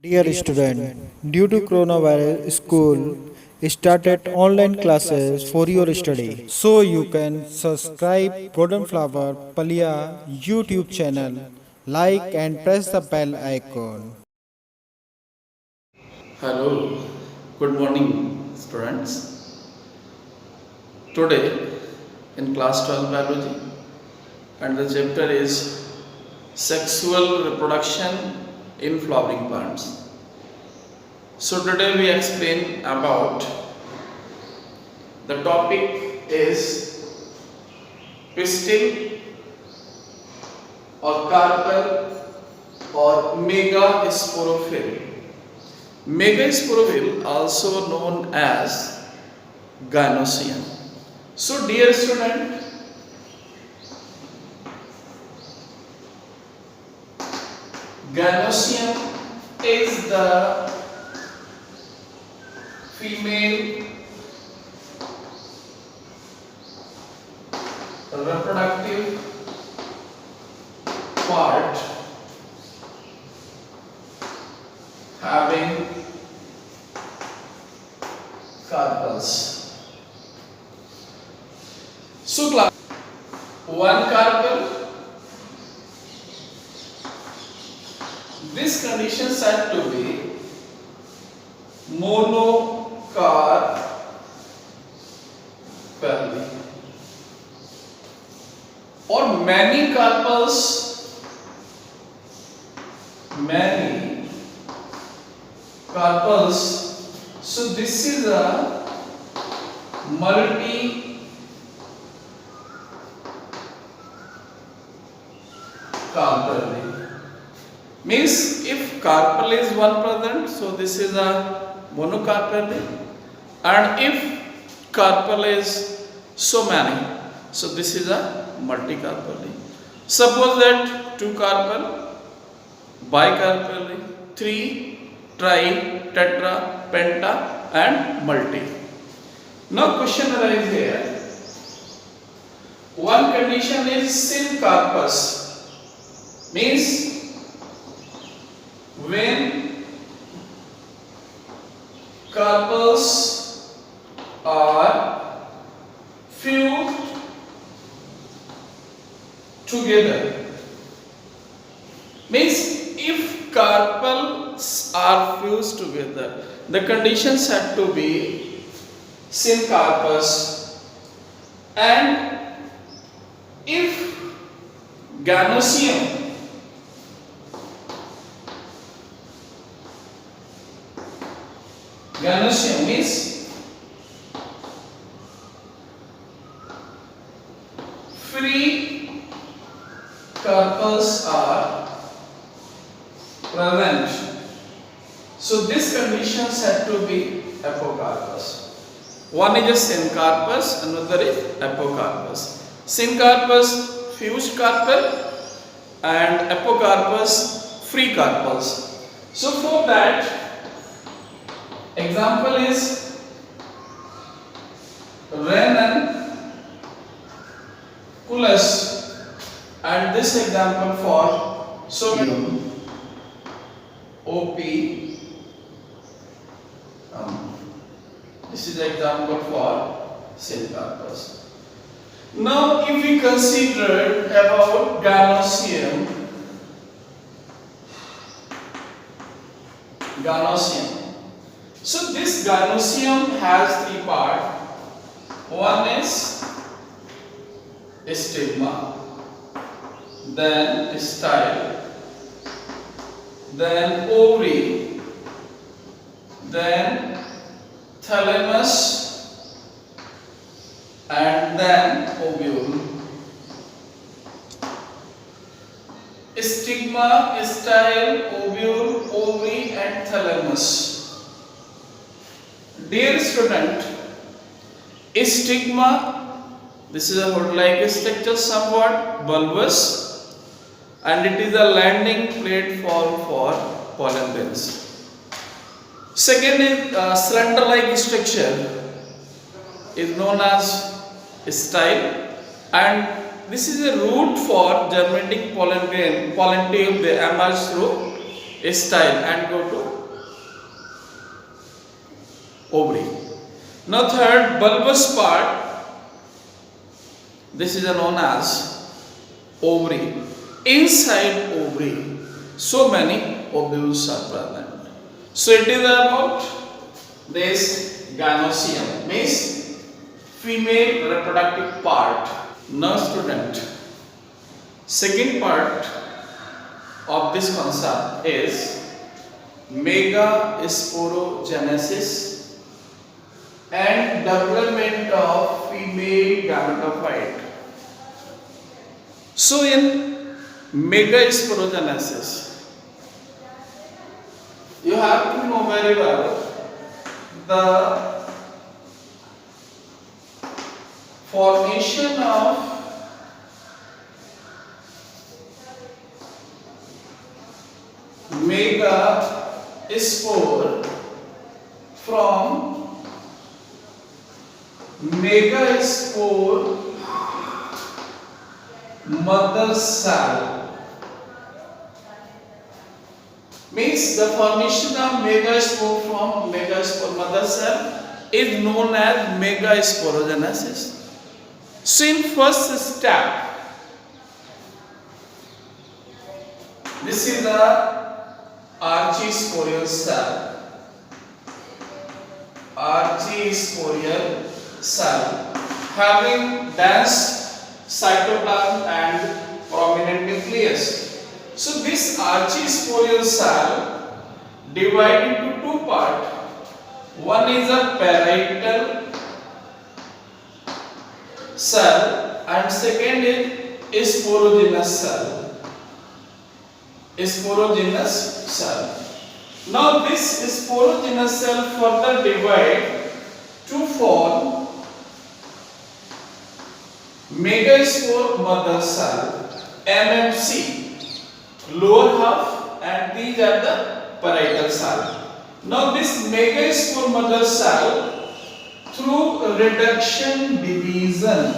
Dear student, due to coronavirus, school started online classes for your study. So you can subscribe Golden Flower Palia YouTube channel, like and press the bell icon. Hello, good morning, students. Today in class 12 biology, and the chapter is sexual reproduction in flowering plants. So today we explain about the topic is pistil or carpel or megasporophyll. Megasporophyll, also known as gynosium. So, dear student, gynosium is the female reproductive part having carpels. So, class one carpel. This condition said to be monocarpelly or many carpels. Many carpels. So this is a multi carpelly. Means if carpel is one present, so this is a monocarpelly, and if carpel is so many, so this is a multicarpelly. Suppose that two carpel, bicarpelly, three, tri, tetra, penta, and multi. Now question arises here. One condition is syncarpus, means when carpels are fused together. Means if carpels are fused together, the conditions had to be syncarpus, and if gynosium means free carpels are present. So this condition said to be apocarpus. One is a syncarpus, another is apocarpus. Syncarpus fused carpel and apocarpus free carpels. So for that, example is ranunculus, and this example for sodium OP. This is the example for syncarpus. Now, if we consider about gynosium, so this gynosium has three parts. One is stigma, then style, then ovary, then thalamus, and then ovule. Stigma, style, ovule, ovary, and thalamus. Dear student, stigma, this is a hood-like structure, somewhat bulbous, and it is a landing platform for pollen grains. Second is cylinder-like structure, is known as style, and this is a route for germinating pollen grain. Pollen tube, they emerge through a style and go to ovary. Now third, bulbous part. This is known as ovary. Inside ovary, so many ovules are present. So it is about this gynoecium, means female reproductive part. Now student, second part of this concept is megasporogenesis and development of female gametophyte. So in megasporogenesis, you have to know very well the formation of megaspore from megaspore mother cell. Means the formation of megaspore from megaspore mother cell is known as megasporogenesis. So in first step, this is the archisporial cell. Archisporial cell having dense cytoplasm and prominent nucleus. So this archisporial cell divided into two parts. One is a parietal cell and second is sporogenous cell. Sporogenous cell. Now this sporogenous cell further divide to form megaspore mother cell, MMC, lower half, and these are the parietal cell. Now this megaspore mother cell through reduction division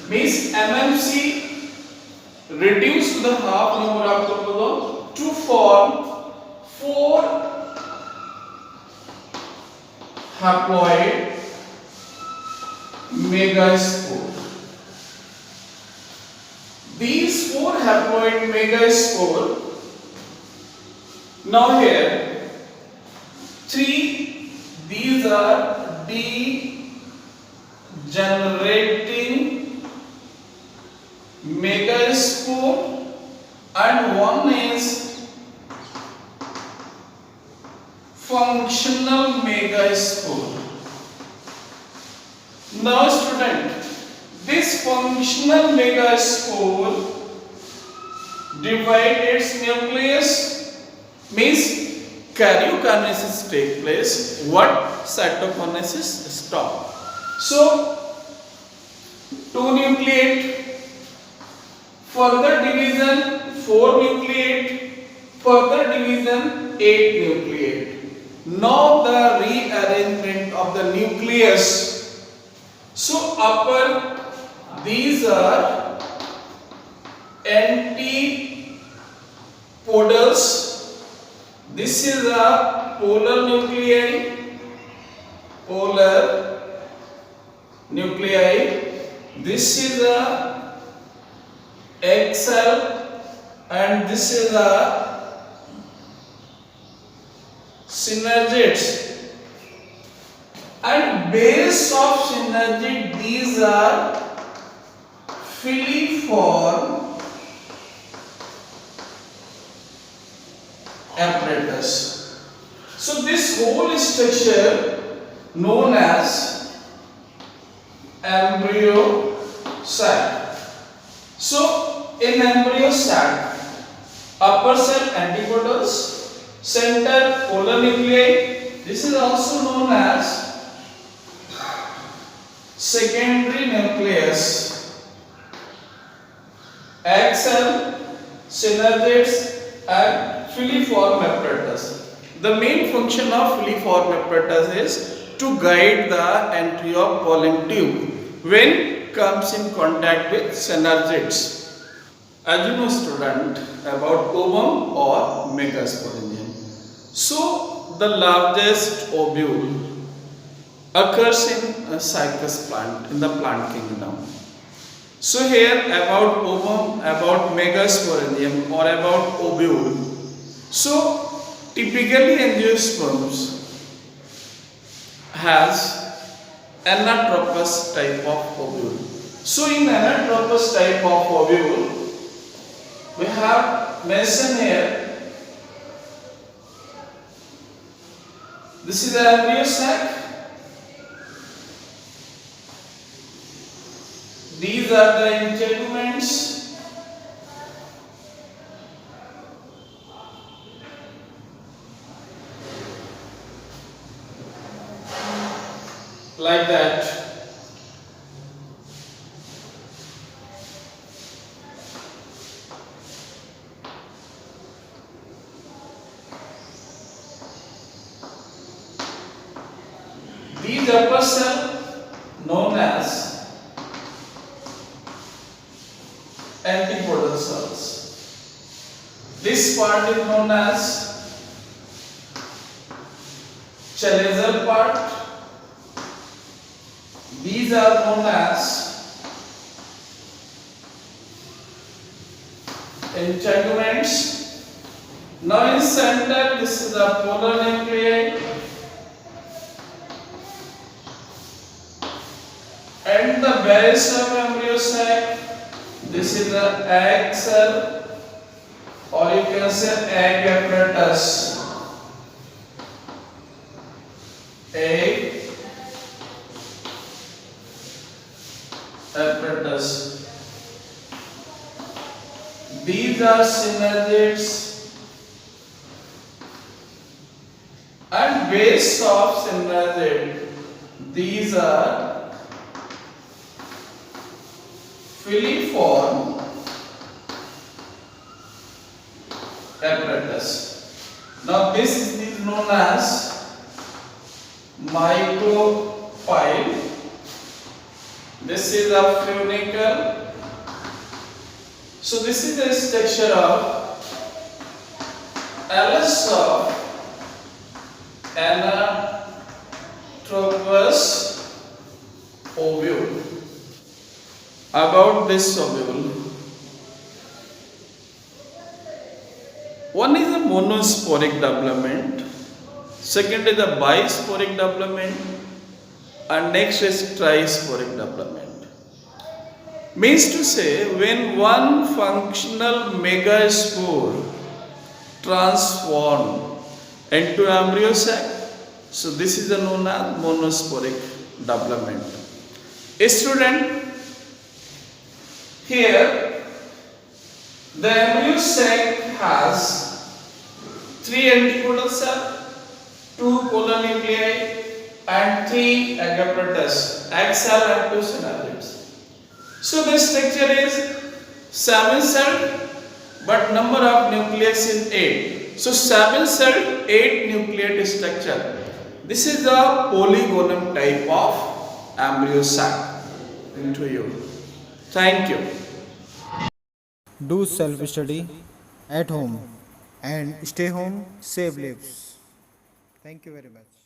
means MMC reduced to the half number of chromosome to form 4 haploid megaspore. These 4 haploid megaspore, now here 3, these are degenerating megaspore and one is functional megaspore. Now student, this functional megaspore divide its nucleus, means karyokinesis take place, what cytokinesis stop. So 2 nucleate, further division 4 nucleate, further division 8 nucleate. Now the rearrangement of the nucleus. So upper these are antipodals. This is a polar nuclei. This is a egg cell and this is a synergids. And base of synergid, these are filiform apparatus. So this whole structure known as embryo sac. So in embryo sac, upper cell antipodals, center polar nuclei. This is also known as secondary nucleus. Egg cell, synergids and filiform apparatus. The main function of filiform apparatus is to guide the entry of pollen tube when comes in contact with synergids. as you know student about ovum or megasporangium. So the largest ovule occurs in a cycas plant in the plant kingdom. So here about ovum, about megasporangium or about ovule. So typically angiosperms has anatropous type of ovule. So in anatropous type of ovule, we have mentioned here. This is the embryo sac. These are the integuments. Like that. These upper cell known as antipodal cells. This part is known as chalazal part. These are known as integuments. Now in center, this is the polar nuclei. And the base of embryo sac, this is the egg cell, or you can say egg apparatus. Egg apparatus. These are synergids, and base of synergid. These are filiform apparatus. Now this is known as micropyle. This is a funicle. So this is the structure of LS of anatropous ovule. About this ovule, one is a monosporic development, second is a bisporic development, and next is trisporic development. Means to say, when one functional megaspore transformed into embryo sac, so this is known as monosporic development. A student, here the embryo sac has 3 antipodal cells, 2 polar nuclei, and 3 egg apparatus, egg cell and 2 synergids. So the structure is 7 celled, but number of nucleus is 8. So 7 celled, 8 nucleate structure. This is the polygonum type of embryo sac into you. Thank you. Do self-study at home and stay home, save lives. Thank you very much.